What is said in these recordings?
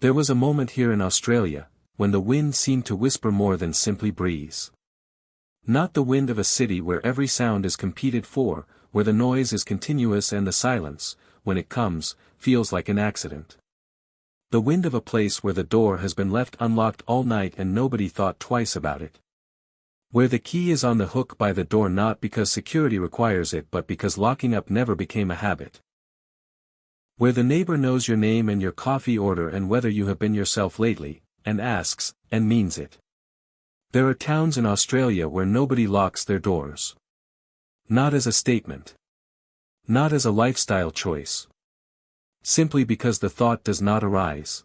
There was a moment here in Australia, when the wind seemed to whisper more than simply breeze. Not the wind of a city where every sound is competed for, where the noise is continuous and the silence, when it comes, feels like an accident. The wind of a place where the door has been left unlocked all night and nobody thought twice about it. Where the key is on the hook by the door not because security requires it but because locking up never became a habit. Where the neighbor knows your name and your coffee order and whether you have been yourself lately, and asks, and means it. There are towns in Australia where nobody locks their doors. Not as a statement. Not as a lifestyle choice. Simply because the thought does not arise.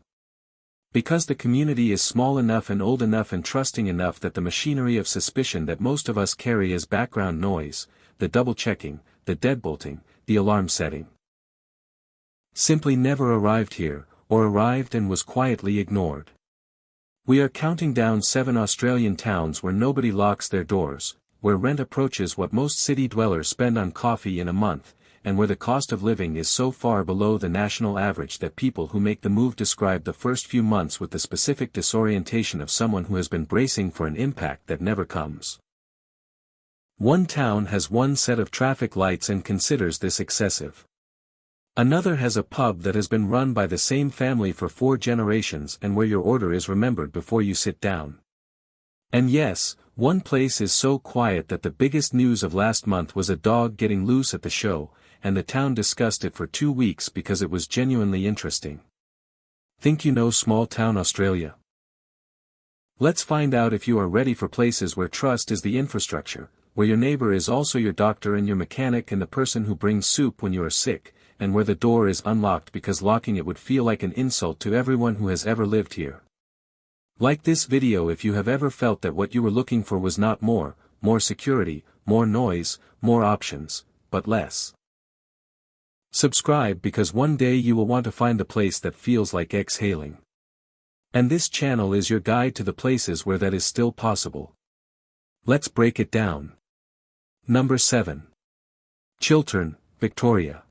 Because the community is small enough and old enough and trusting enough that the machinery of suspicion that most of us carry as background noise, the double-checking, the deadbolting, the alarm setting, simply never arrived here, or arrived and was quietly ignored. We are counting down 7 Australian towns where nobody locks their doors, where rent approaches what most city dwellers spend on coffee in a month, and where the cost of living is so far below the national average that people who make the move describe the first few months with the specific disorientation of someone who has been bracing for an impact that never comes. One town has one set of traffic lights and considers this excessive. Another has a pub that has been run by the same family for 4 generations and where your order is remembered before you sit down. And yes, one place is so quiet that the biggest news of last month was a dog getting loose at the show, and the town discussed it for 2 weeks because it was genuinely interesting. Think you know small-town Australia? Let's find out if you are ready for places where trust is the infrastructure, where your neighbor is also your doctor and your mechanic and the person who brings soup when you are sick, and where the door is unlocked because locking it would feel like an insult to everyone who has ever lived here. Like this video if you have ever felt that what you were looking for was not more security, more noise, more options, but less. Subscribe because one day you will want to find the place that feels like exhaling. And this channel is your guide to the places where that is still possible. Let's break it down. Number 7. Chiltern, Victoria.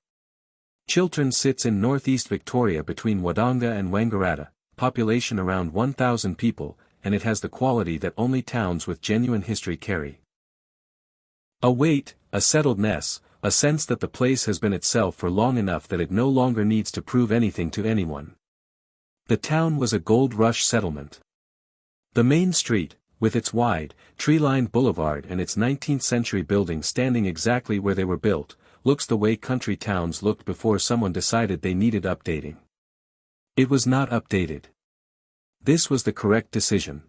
Chiltern sits in northeast Victoria between Wodonga and Wangaratta, population around 1,000 people, and it has the quality that only towns with genuine history carry. A weight, a settledness, a sense that the place has been itself for long enough that it no longer needs to prove anything to anyone. The town was a gold rush settlement. The main street, with its wide, tree-lined boulevard and its 19th-century buildings standing exactly where they were built, looks the way country towns looked before someone decided they needed updating. It was not updated. This was the correct decision.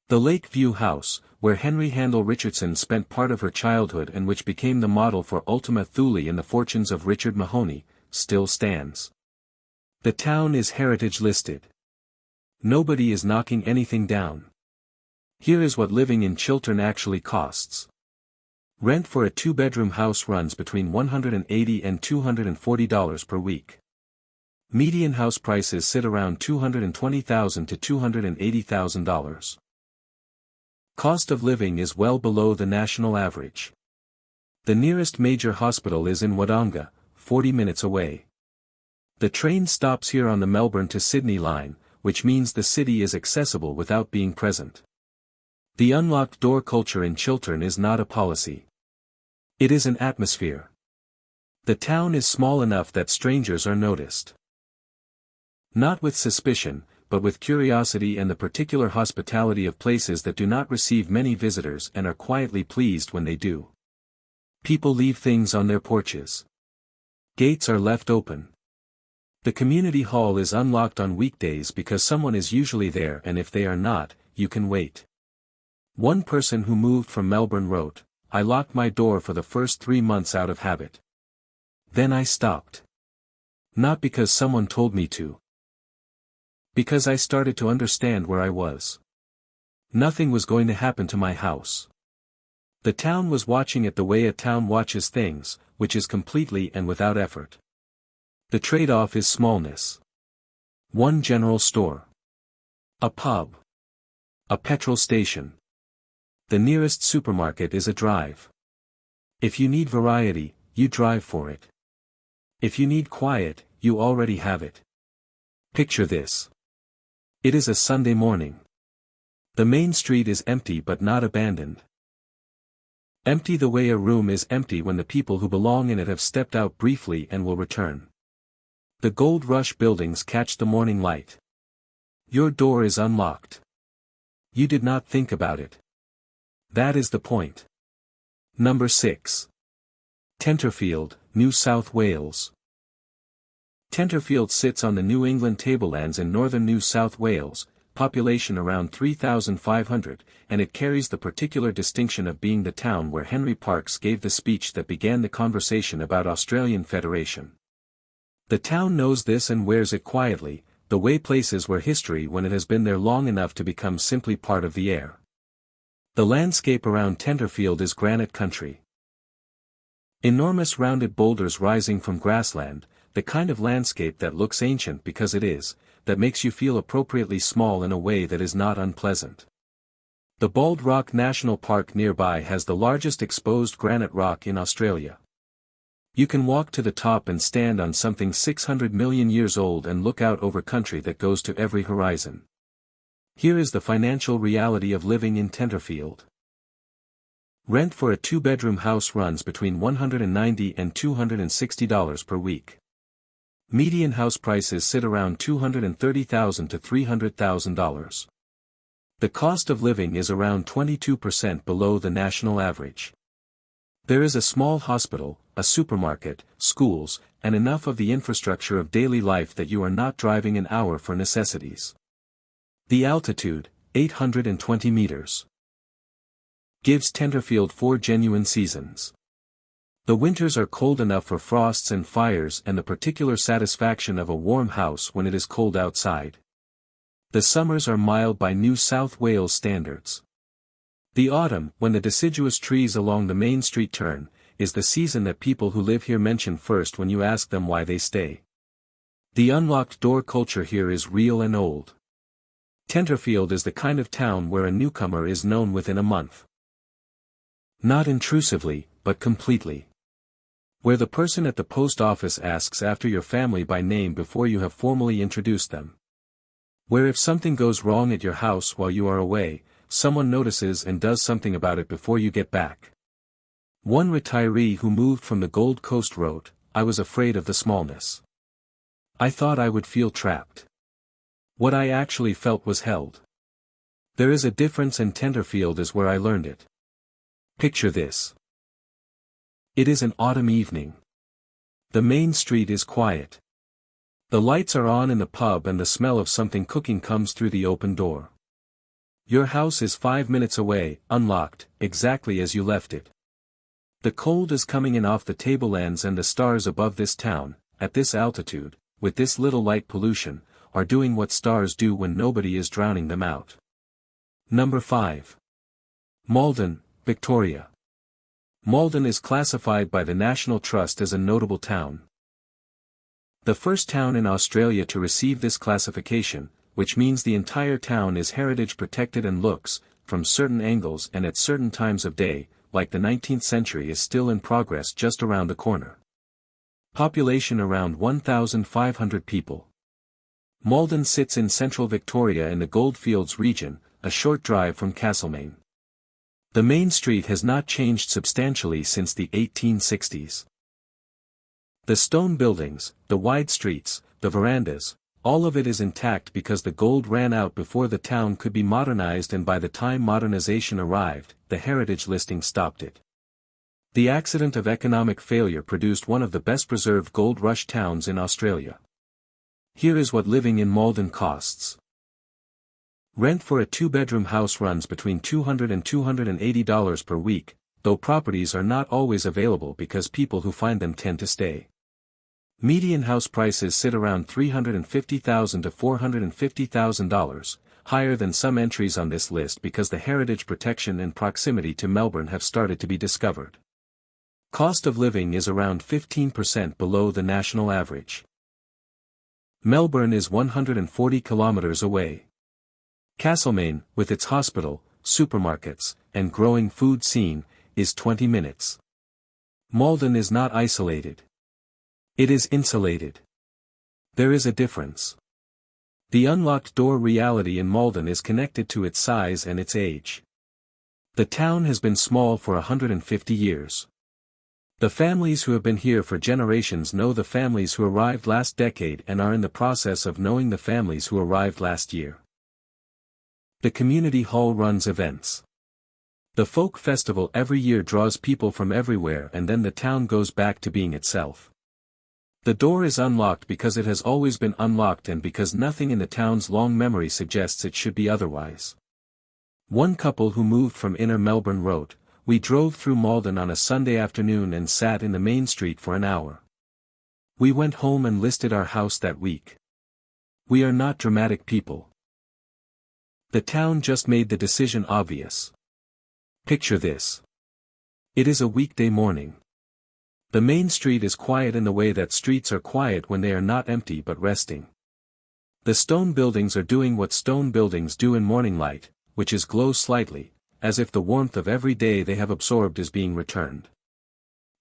The Lakeview House, where Henry Handel Richardson spent part of her childhood and which became the model for Ultima Thule in the fortunes of Richard Mahoney, still stands. The town is heritage listed. Nobody is knocking anything down. Here is what living in Chiltern actually costs. Rent for a 2-bedroom house runs between $180 and $240 per week. Median house prices sit around $220,000 to $280,000. Cost of living is well below the national average. The nearest major hospital is in Wodonga, 40 minutes away. The train stops here on the Melbourne to Sydney line, which means the city is accessible without being present. The unlocked door culture in Chiltern is not a policy. It is an atmosphere. The town is small enough that strangers are noticed. Not with suspicion, but with curiosity and the particular hospitality of places that do not receive many visitors and are quietly pleased when they do. People leave things on their porches. Gates are left open. The community hall is unlocked on weekdays because someone is usually there, and if they are not, you can wait. One person who moved from Melbourne wrote, "I locked my door for the first 3 months out of habit. Then I stopped. Not because someone told me to. Because I started to understand where I was. Nothing was going to happen to my house. The town was watching it the way a town watches things, which is completely and without effort. The trade-off is smallness. One general store. A pub. A petrol station. The nearest supermarket is a drive. If you need variety, you drive for it. If you need quiet, you already have it. Picture this. It is a Sunday morning. The main street is empty but not abandoned. Empty the way a room is empty when the people who belong in it have stepped out briefly and will return. The Gold Rush buildings catch the morning light. Your door is unlocked. You did not think about it. That is the point. Number 6. Tenterfield, New South Wales. Tenterfield sits on the New England tablelands in northern New South Wales, population around 3,500, and it carries the particular distinction of being the town where Henry Parkes gave the speech that began the conversation about Australian Federation. The town knows this and wears it quietly, the way places wear history when it has been there long enough to become simply part of the air. The landscape around Tenterfield is granite country. Enormous rounded boulders rising from grassland, the kind of landscape that looks ancient because it is, that makes you feel appropriately small in a way that is not unpleasant. The Bald Rock National Park nearby has the largest exposed granite rock in Australia. You can walk to the top and stand on something 600 million years old and look out over country that goes to every horizon. Here is the financial reality of living in Tenterfield. Rent for a 2-bedroom house runs between $190 and $260 per week. Median house prices sit around $230,000 to $300,000. The cost of living is around 22% below the national average. There is a small hospital, a supermarket, schools, and enough of the infrastructure of daily life that you are not driving an hour for necessities. The altitude, 820 meters, gives Tenterfield 4 genuine seasons. The winters are cold enough for frosts and fires and the particular satisfaction of a warm house when it is cold outside. The summers are mild by New South Wales standards. The autumn, when the deciduous trees along the main street turn, is the season that people who live here mention first when you ask them why they stay. The unlocked door culture here is real and old. Tenterfield is the kind of town where a newcomer is known within a month. Not intrusively, but completely. Where the person at the post office asks after your family by name before you have formally introduced them. Where if something goes wrong at your house while you are away, someone notices and does something about it before you get back. One retiree who moved from the Gold Coast wrote, "I was afraid of the smallness. I thought I would feel trapped. What I actually felt was held. There is a difference and Tenterfield is where I learned it." Picture this. It is an autumn evening. The main street is quiet. The lights are on in the pub and the smell of something cooking comes through the open door. Your house is 5 minutes away, unlocked, exactly as you left it. The cold is coming in off the tablelands and the stars above this town, at this altitude, with this little light pollution, are doing what stars do when nobody is drowning them out. Number 5. Malden, Victoria. Malden is classified by the National Trust as a notable town. The first town in Australia to receive this classification, which means the entire town is heritage protected and looks, from certain angles and at certain times of day, like the 19th century, is still in progress just around the corner. Population around 1,500 people. Malden sits in central Victoria in the Goldfields region, a short drive from Castlemaine. The main street has not changed substantially since the 1860s. The stone buildings, the wide streets, the verandas, all of it is intact because the gold ran out before the town could be modernized, and by the time modernization arrived, the heritage listing stopped it. The accident of economic failure produced one of the best preserved gold rush towns in Australia. Here is what living in Malden costs. Rent for a 2-bedroom house runs between $200 and $280 per week, though properties are not always available because people who find them tend to stay. Median house prices sit around $350,000 to $450,000, higher than some entries on this list because the heritage protection and proximity to Melbourne have started to be discovered. Cost of living is around 15% below the national average. Melbourne is 140 kilometers away. Castlemaine, with its hospital, supermarkets, and growing food scene, is 20 minutes. Malden is not isolated. It is insulated. There is a difference. The unlocked door reality in Malden is connected to its size and its age. The town has been small for 150 years. The families who have been here for generations know the families who arrived last decade and are in the process of knowing the families who arrived last year. The community hall runs events. The folk festival every year draws people from everywhere, and then the town goes back to being itself. The door is unlocked because it has always been unlocked and because nothing in the town's long memory suggests it should be otherwise. One couple who moved from inner Melbourne wrote, "We drove through Malden on a Sunday afternoon and sat in the main street for an hour. We went home and listed our house that week. We are not dramatic people. The town just made the decision obvious. Picture this. It is a weekday morning. The main street is quiet in the way that streets are quiet when they are not empty but resting. The stone buildings are doing what stone buildings do in morning light, which is glow slightly, as if the warmth of every day they have absorbed is being returned.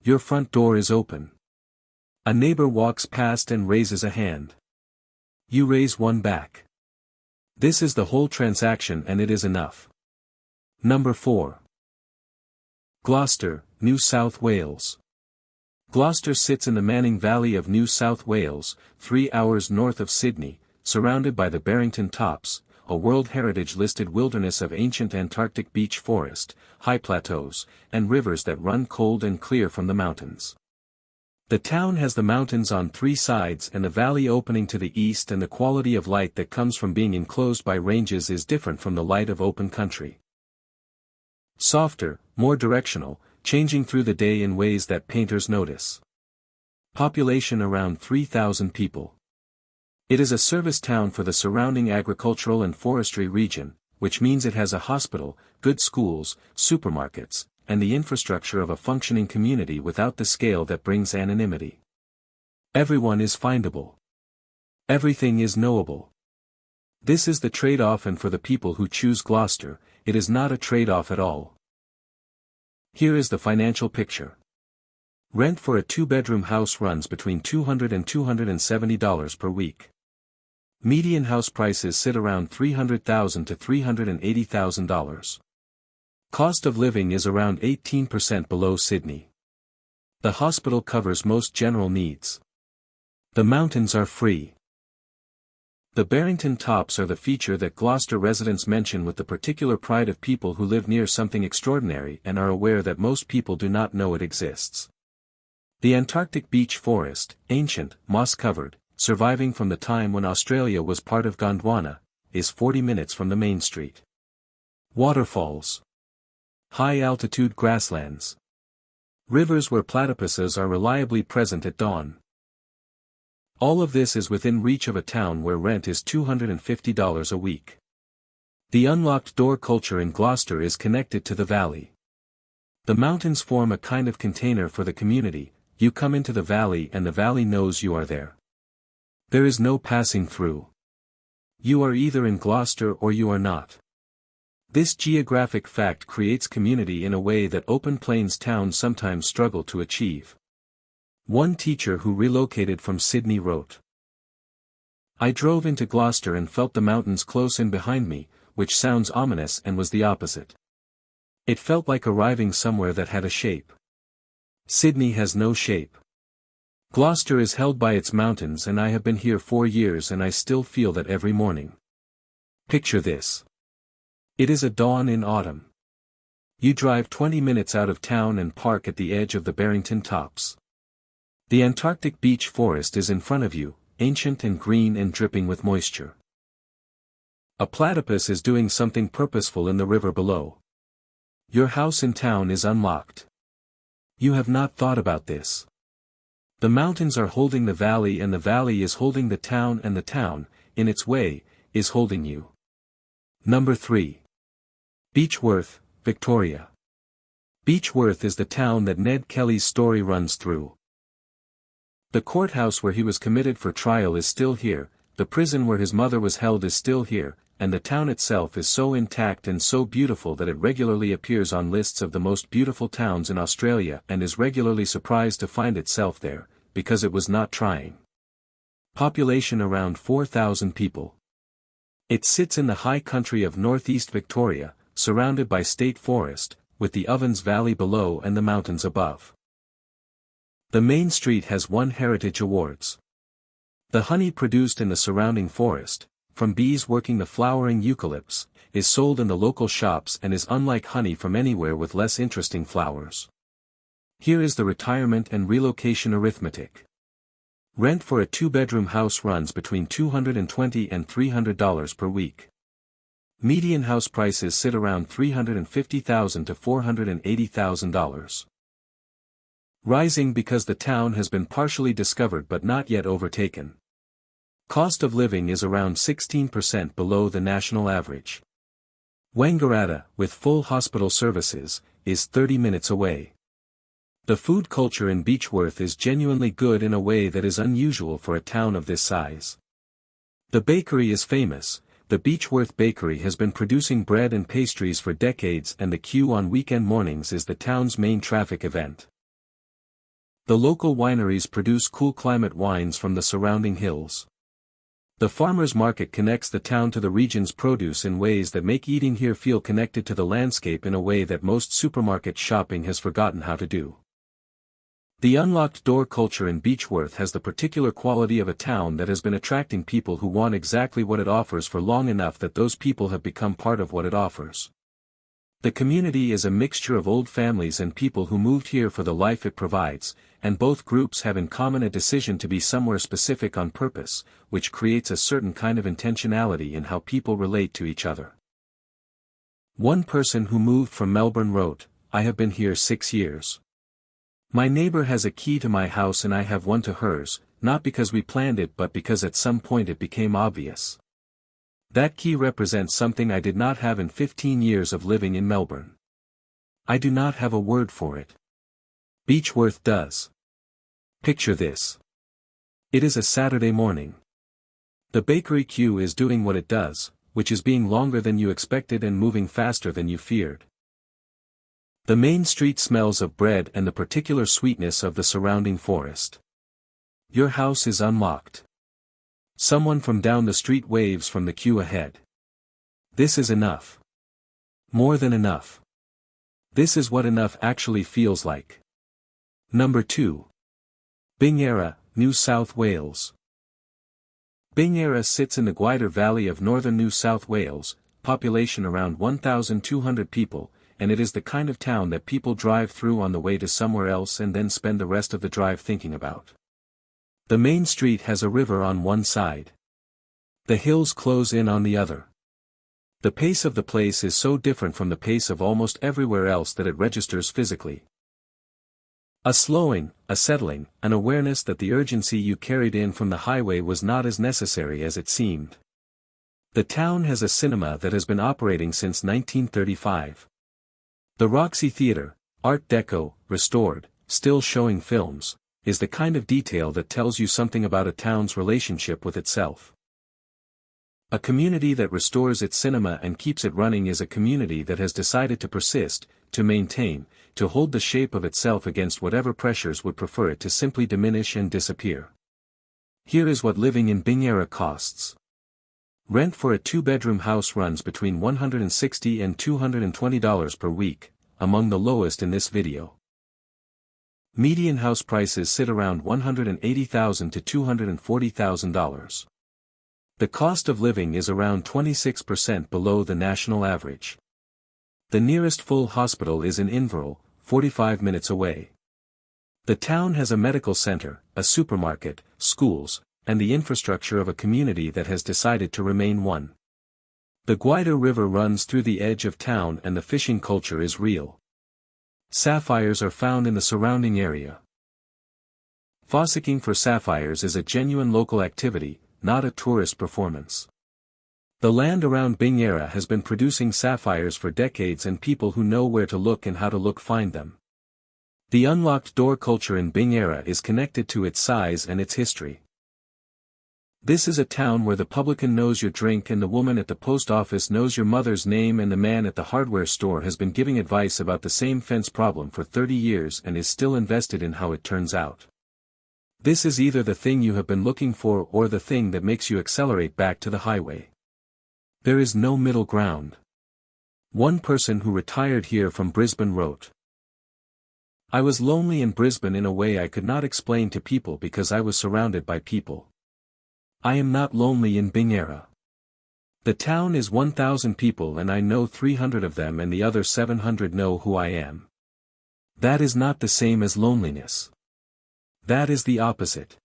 Your front door is open. A neighbor walks past and raises a hand. You raise one back. This is the whole transaction, and it is enough. Number 4. Gloucester, New South Wales. Gloucester sits in the Manning Valley of New South Wales, 3 hours north of Sydney, surrounded by the Barrington Tops, a World Heritage-listed wilderness of ancient Antarctic beech forest, high plateaus, and rivers that run cold and clear from the mountains. The town has the mountains on 3 sides and the valley opening to the east, and the quality of light that comes from being enclosed by ranges is different from the light of open country. Softer, more directional, changing through the day in ways that painters notice. Population around 3,000 people. It is a service town for the surrounding agricultural and forestry region, which means it has a hospital, good schools, supermarkets, and the infrastructure of a functioning community without the scale that brings anonymity. Everyone is findable. Everything is knowable. This is the trade-off, and for the people who choose Gloucester, it is not a trade-off at all. Here is the financial picture. Rent for a 2-bedroom house runs between $200 and $270 per week. Median house prices sit around $300,000 to $380,000. Cost of living is around 18% below Sydney. The hospital covers most general needs. The mountains are free. The Barrington Tops are the feature that Gloucester residents mention with the particular pride of people who live near something extraordinary and are aware that most people do not know it exists. The Antarctic beech forest, ancient, moss-covered, surviving from the time when Australia was part of Gondwana, is 40 minutes from the main street. Waterfalls. High-altitude grasslands. Rivers where platypuses are reliably present at dawn. All of this is within reach of a town where rent is $250 a week. The unlocked door culture in Gloucester is connected to the valley. The mountains form a kind of container for the community. You come into the valley and the valley knows you are there. There is no passing through. You are either in Gloucester or you are not. This geographic fact creates community in a way that open plains towns sometimes struggle to achieve. One teacher who relocated from Sydney wrote, "I drove into Gloucester and felt the mountains close in behind me, which sounds ominous and was the opposite. It felt like arriving somewhere that had a shape. Sydney has no shape. Gloucester is held by its mountains, and I have been here 4 years and I still feel that every morning. Picture this. It is a dawn in autumn. You drive 20 minutes out of town and park at the edge of the Barrington Tops. The Antarctic beech forest is in front of you, ancient and green and dripping with moisture. A platypus is doing something purposeful in the river below. Your house in town is unlocked. You have not thought about this. The mountains are holding the valley, and the valley is holding the town, and the town, in its way, is holding you. Number 3. Beechworth, Victoria. Beechworth is the town that Ned Kelly's story runs through. The courthouse where he was committed for trial is still here, the prison where his mother was held is still here, and the town itself is so intact and so beautiful that it regularly appears on lists of the most beautiful towns in Australia and is regularly surprised to find itself there, because it was not trying. Population around 4,000 people. It sits in the high country of northeast Victoria, surrounded by state forest, with the Ovens Valley below and the mountains above. The main street has won heritage awards. The honey produced in the surrounding forest, from bees working the flowering eucalypts, is sold in the local shops and is unlike honey from anywhere with less interesting flowers. Here is the retirement and relocation arithmetic. Rent for a 2-bedroom house runs between $220 and $300 per week. Median house prices sit around $350,000 to $480,000. Rising because the town has been partially discovered but not yet overtaken. Cost of living is around 16% below the national average. Wangaratta, with full hospital services, is 30 minutes away. The food culture in Beechworth is genuinely good in a way that is unusual for a town of this size. The bakery is famous. The Beechworth Bakery has been producing bread and pastries for decades, and the queue on weekend mornings is the town's main traffic event. The local wineries produce cool climate wines from the surrounding hills. The farmers' market connects the town to the region's produce in ways that make eating here feel connected to the landscape in a way that most supermarket shopping has forgotten how to do. The unlocked door culture in Beechworth has the particular quality of a town that has been attracting people who want exactly what it offers for long enough that those people have become part of what it offers. The community is a mixture of old families and people who moved here for the life it provides, and both groups have in common a decision to be somewhere specific on purpose, which creates a certain kind of intentionality in how people relate to each other. One person who moved from Melbourne wrote, "I have been here 6 years. My neighbor has a key to my house and I have one to hers, not because we planned it but because at some point it became obvious. That key represents something I did not have in 15 years of living in Melbourne. I do not have a word for it. Beechworth does. Picture this. It is a Saturday morning. The bakery queue is doing what it does, which is being longer than you expected and moving faster than you feared. The main street smells of bread and the particular sweetness of the surrounding forest. Your house is unlocked. Someone from down the street waves from the queue ahead. This is enough. More than enough. This is what enough actually feels like. Number 2. Bingara, New South Wales. Bingara sits in the Gwydir Valley of northern New South Wales, population around 1,200 people, and it is the kind of town that people drive through on the way to somewhere else and then spend the rest of the drive thinking about. The main street has a river on one side. The hills close in on the other. The pace of the place is so different from the pace of almost everywhere else that it registers physically. A slowing, a settling, an awareness that the urgency you carried in from the highway was not as necessary as it seemed. The town has a cinema that has been operating since 1935. The Roxy Theatre, Art Deco, restored, still showing films, is the kind of detail that tells you something about a town's relationship with itself. A community that restores its cinema and keeps it running is a community that has decided to persist, to maintain, to hold the shape of itself against whatever pressures would prefer it to simply diminish and disappear. Here is what living in Bingara costs. Rent for a 2-bedroom house runs between $160 and $220 per week, among the lowest in this video. Median house prices sit around $180,000 to $240,000. The cost of living is around 26% below the national average. The nearest full hospital is in Inverell, 45 minutes away. The town has a medical center, a supermarket, schools, and the infrastructure of a community that has decided to remain one. The Gwydir River runs through the edge of town and the fishing culture is real. Sapphires are found in the surrounding area. Fossicking for sapphires is a genuine local activity, not a tourist performance. The land around Bingara has been producing sapphires for decades and people who know where to look and how to look find them. The unlocked door culture in Bingara is connected to its size and its history. This is a town where the publican knows your drink and the woman at the post office knows your mother's name and the man at the hardware store has been giving advice about the same fence problem for 30 years and is still invested in how it turns out. This is either the thing you have been looking for or the thing that makes you accelerate back to the highway. There is no middle ground. One person who retired here from Brisbane wrote, "I was lonely in Brisbane in a way I could not explain to people because I was surrounded by people. I am not lonely in Bingara. The town is 1,000 people and I know 300 of them and the other 700 know who I am. That is not the same as loneliness. That is the opposite.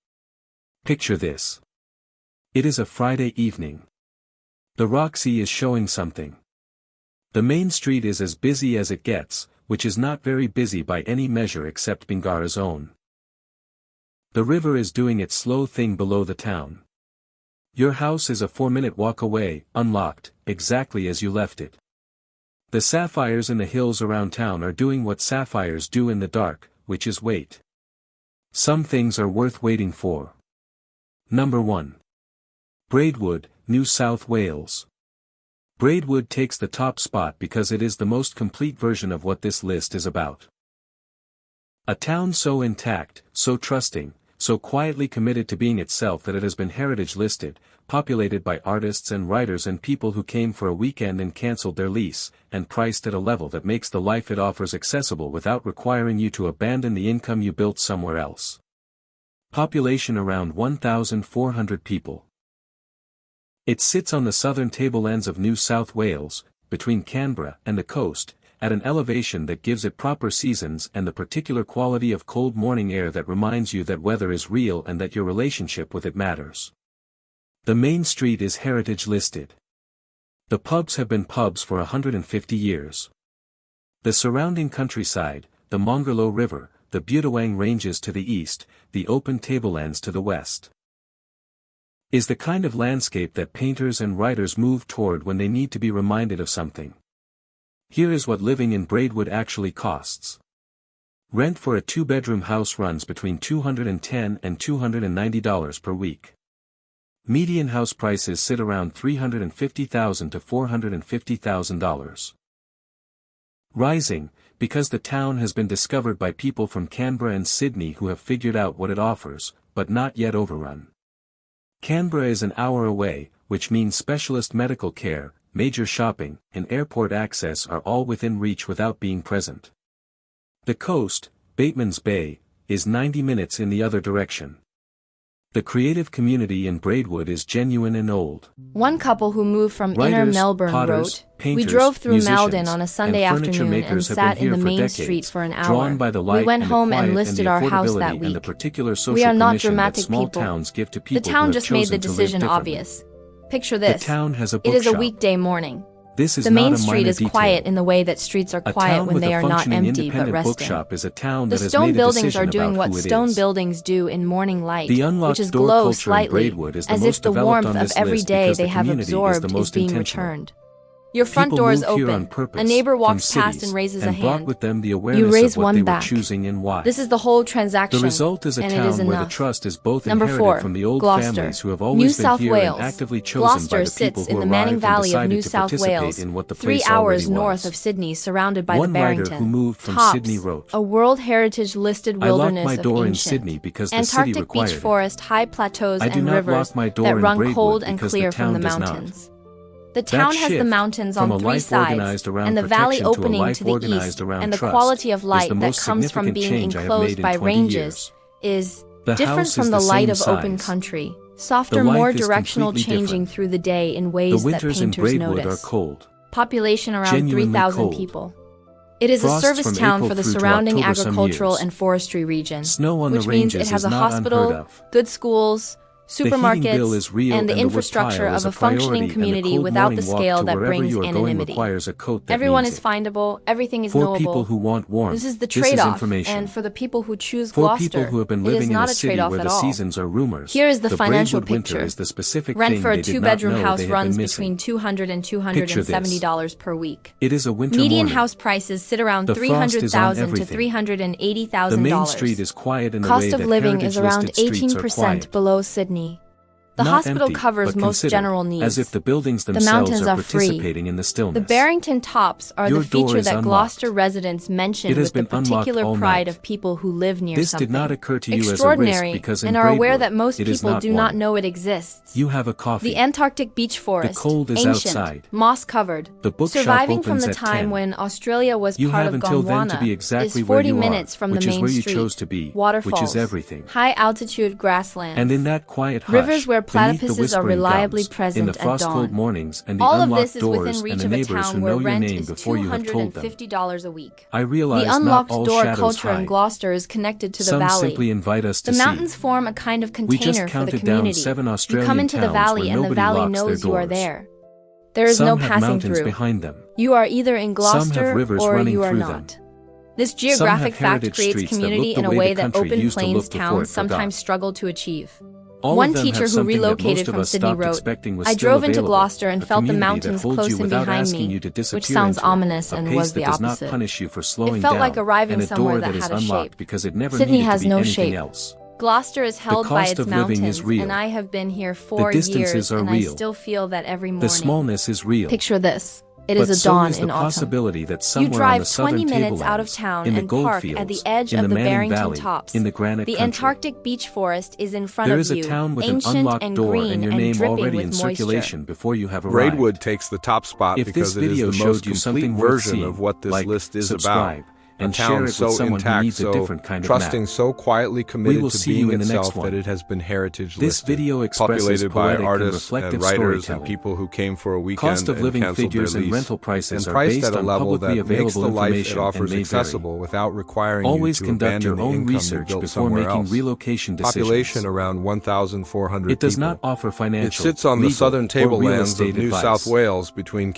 Picture this. It is a Friday evening. The Roxy is showing something. The main street is as busy as it gets, which is not very busy by any measure except Bingara's own. The river is doing its slow thing below the town. Your house is a 4-minute walk away, unlocked, exactly as you left it. The sapphires in the hills around town are doing what sapphires do in the dark, which is wait. Some things are worth waiting for. Number 1. Braidwood, New South Wales. Braidwood takes the top spot because it is the most complete version of what this list is about. A town so intact, so trusting, so quietly committed to being itself that it has been heritage listed, populated by artists and writers and people who came for a weekend and cancelled their lease, and priced at a level that makes the life it offers accessible without requiring you to abandon the income you built somewhere else. Population around 1,400 people. It sits on the southern tablelands of New South Wales, between Canberra and the coast, at an elevation that gives it proper seasons and the particular quality of cold morning air that reminds you that weather is real and that your relationship with it matters. The main street is heritage listed. The pubs have been pubs for 150 years. The surrounding countryside, the Mongerlo River, the Butawang Ranges to the east, the open tablelands to the west, is the kind of landscape that painters and writers move toward when they need to be reminded of something. Here is what living in Braidwood actually costs. Rent for a 2-bedroom house runs between $210 and $290 per week. Median house prices sit around $350,000 to $450,000. Rising, because the town has been discovered by people from Canberra and Sydney who have figured out what it offers, but not yet overrun. Canberra is an hour away, which means specialist medical care, major shopping, and airport access are all within reach without being present. The coast, Bateman's Bay, is 90 minutes in the other direction. The creative community in Braidwood is genuine and old. One couple who moved from inner Melbourne potters, wrote, painters, "We drove through musicians, Malden on a Sunday and furniture afternoon makers and have sat been in the here for main decades, street for an hour. drawn by the light We went and the home quiet and listed the our house that affordability week. and the particular social We are not permission that dramatic small people. towns give to The people who town have just made the chosen to live decision differently. obvious. Picture this. The town has a It is a bookshop. weekday morning. This is The not main a street minor is detail. quiet in the way that streets are A quiet town when with they a are not functioning empty but independent resting. bookshop is a town The that has stone made a buildings decision are doing about what who it stone is. buildings do in morning light, The unlocked which is door glow culture in slightly, Braidwood is the as most if the developed warmth on of this every list day because they the have community is absorbed the is most being intentional. returned. Your front People door is move here on open. purpose, A neighbor from walks past cities, and raises a and brought hand. with them the You awareness raise of what one they were back. choosing and why. This is the whole transaction, The result is a and it is town where the enough. trust is both Number inherited 4, from the old Gloucester, families who have New always been South here Wales. and actively chosen Gloucester by the people sits who in the Manning arrived and Valley of decided New to South participate Wales, in what the 3 place hours already north was. of Sydney, surrounded by One the writer Barrington. who moved from Tops, Sydney wrote, a World Heritage listed "I locked wilderness my of door in ancient, Sydney because the city Antarctic required beach it. forest, high plateaus I do and not rivers lock my door that in run Braidwood cold and because the clear from town the does not." mountains. The town has the shift mountains from on a 3 life sides, organized around and the valley protection to a opening life to the organized east, around and the trust quality of is light the that most comes from significant being change I have enclosed made in by 20 ranges, years. is The different house from is the the light same of open size. country, The softer, life more is directional, completely changing different. through the day in The ways that winters in painters Braidwood are notice. cold. Population around Genuinely 3,000 cold. people. It is a Frosts service from town April for the through to surrounding October some agricultural years. and forestry region, Snow on the which means it ranges has is a not hospital, unheard of. good schools, The heating bill supermarkets, is real and the and the wood infrastructure pile is of a a functioning priority, and the community cold without the morning walk scale to that wherever brings you are going anonymity. requires a coat that Everyone means is it. findable, everything is For knowable. people who want warmth, This is the this is trade-off, information. and for the people who choose For Gloucester, people who have been it is living in not a a city trade-off where at the all. seasons are rumors, Here is the financial Braidwood winter picture. is the specific Rent thing for a they did not 2-bedroom know house they had runs been between missing. $200 and Picture this. $270 per week. It is a winter Median morning. house prices sit around The frost is on $300,000 to everything. $380,000. The main street is quiet in the Cost way of that living is heritage-listed around streets are 18% quiet. below Sydney. The Not hospital empty, covers but most considered, general needs. as if the buildings The themselves mountains are are free. participating in the stillness. The Barrington Tops are Your the door feature is that unlocked. Gloucester residents mention It has with the been unlocked particular all pride night. of people who live near This something did not occur to you as a risk extraordinary because in and are aware Braidwood, that most it is people not do not one. know it exists. You have a coffee. The Antarctic beach forest, cold is ancient, outside. moss-covered, The bookshop surviving from opens the at time 10. when Australia was You part have of until then Gondwana, to be exactly is where 40 you are, minutes from which the is main where you street, chose to be, waterfalls, which is everything. high-altitude grasslands, And in that quiet hush, rivers where beneath the platypuses are whispering reliably gums, present in the at frost-cold dawn. mornings and the All of unlocked this is within doors and reach the of a neighbors town who where know your rent name is before you have told them. $250 a week. I realize The not unlocked all door shadows culture in hide. Gloucester is connected to the Some valley. simply invite us to The see. mountains form a kind of We just container for the counted community. down 7 You Australian come into the towns valley where and the nobody valley locks their knows you are doors. there. There is Some no have passing mountains through. behind them. You are either in Some have Gloucester rivers or running you are through not. them. This geographic Some have fact heritage creates streets that community look in the a way way the that country open used to plains look before towns it forgot. sometimes struggle to achieve. All One of them teacher have who something that relocated most of from us Sydney stopped wrote, expecting was I still drove into available, Gloucester and a felt the community that mountains holds close you in without behind asking me, you to which disappear sounds into it, ominous a and pace was that the does not opposite. punish you for slowing It felt down, like arriving and a somewhere door that that is had a unlocked shape. because it never Sydney needed has to be no anything shape. else. Gloucester is held by cost its of living mountains, is real. and I have been here 4 distances years, are and real. I still feel that every morning. The smallness is real. Picture this. It But is a so dawn is the in autumn. possibility that You somewhere on the drive southern 20 minutes out of tablelands, town in the and park goldfields, at the edge in of the the Manning Barrington Valley, Tops. in the Granite The Country. Antarctic beach forest is in front There of is a you, town with an ancient unlocked and door green and your and name dripping already with in moisture. circulation before you have arrived. Braidwood takes the top spot If because this it is video the showed most you complete something worth version seeing, of what this like, list is subscribe, about. and A share town it with so someone who intact, needs a so different kind of trusting, map. so quietly committed will to see being you in the next itself one. that it has been heritage This listed. video expresses Populated by poetic and artists reflective and writers and storytelling. people who came for a weekend Cost of and living canceled figures their and lease, rental prices and are priced based at a on level publicly that makes available the life information it and offers may vary. accessible without requiring Always you to conduct abandon your the own income you research built before somewhere making else. relocation decisions. Population around 1,400 It does people. not offer financial, It sits on the legal, southern or real tablelands estate of New advice. South Wales between